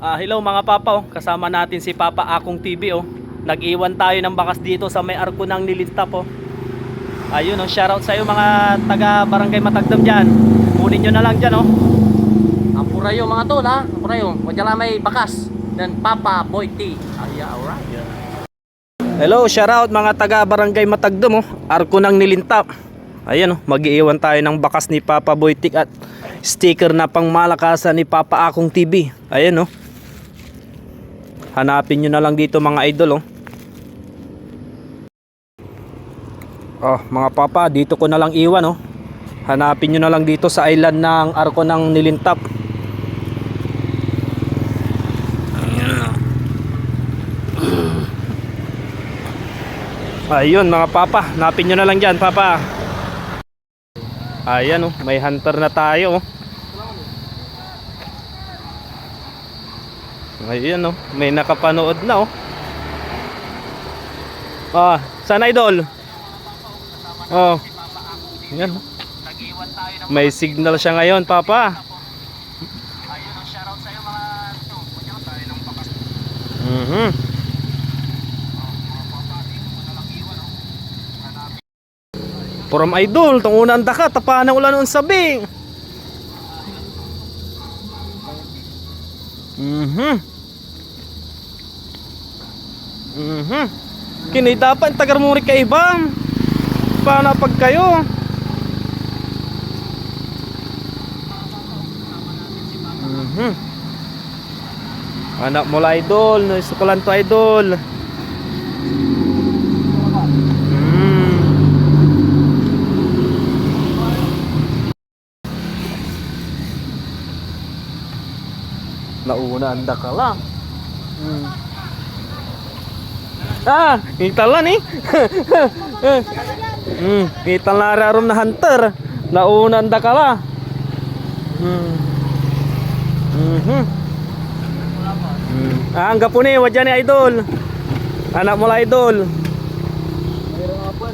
Hello mga papa, kasama natin si Papa Akong TV oh. Nag-iwan tayo ng bakas dito sa may arko ng Nilintap oh. Ayun oh, shoutout sa iyo mga taga Barangay Matagdam diyan. Kunin niyo na lang diyan oh. Ampurayo mga tol ha. Ampurayo. Wadya may bakas. Dan Papa Boy T. Alright. Hello, shoutout mga taga Barangay Matagdam oh. Arko ng Nilintap. Ayan oh, mag-iwan tayo ng bakas ni Papa Boy T at sticker na pang malakasan ni Papa Akong TV. Ayan oh. Hanapin nyo na lang dito mga idol oh. Mga papa, dito ko na lang iwan oh. Hanapin nyo na lang dito sa island ng arko ng Nilintap. Ayun mga papa, hanapin nyo na lang dyan papa. Ayan oh, may hunter na tayo oh. Ayan oh, may nakapanood na oh. Sana idol. Ayan. May signal siya ngayon, papa. Ayun oh, shoutout sa iyo mga to. Kunya tayo ng bakas. From idol, tong unang daka, tapaan ng ulan ng sabing. Kini dapat tagar mo rin kay ibang paano pag kayo anak mo la idol, sukulan to idol. Nauna anda ka lang. Kita lang eh. Kita lang rarom na hunter. Nauna anda ka lang. Ang gapo ni, wadya ni idol. Anak mo la idol. Mayroong apon.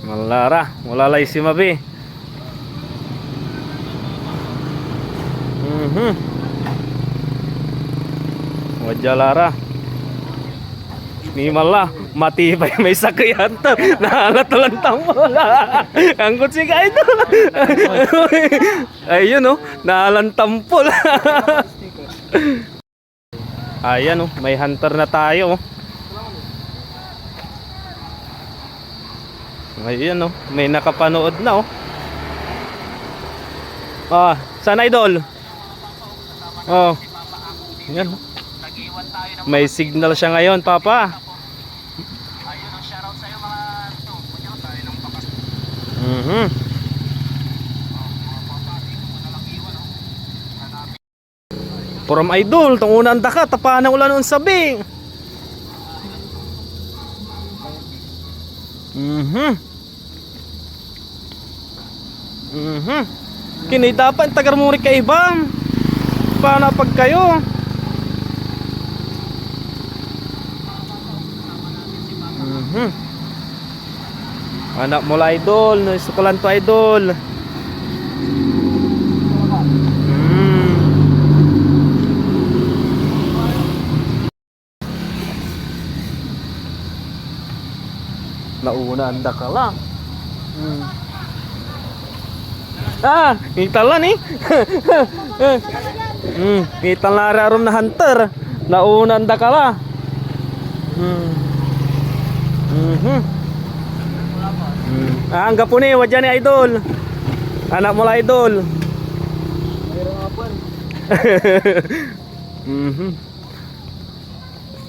Malara, walalay si Mabi. Wadya lara. Ni mala matibay may sakyan to. Nahalatalan tambola. Angkot si ka ito. Ayun oh, nahalan tampol. Ayan oh, may hunter na tayo oh. Ayan oh, may nakapanood na oh. Sana idol. Ayan oh. May signal siya ngayon, papa. Ayun ang shoutout sa iyo mga to. Kunya tayo ng bakas. From idol, tong unang daka, tapaan ng ulan ng sabing. Kini dapat tagar mo rin kay ibang paano pag kayo. Anak mo la idol, sukulan to idol. Nauna anda ka lang. Kita lang eh. Kita lang rarom na hunter. Nauna anda ka lang. Ang gapo ni, wadya ni idol. Anak mo la idol. Mayroong apon.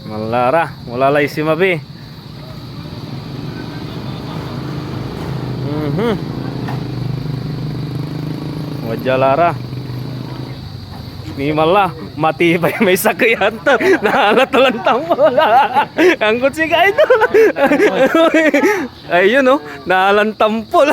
Malara, walalay si Mabi. Wadya lara. Ni mala matibay may sakyan to. Nahalatalan tambola. Angkot si ka ito. Ayun oh, nahalan tampol.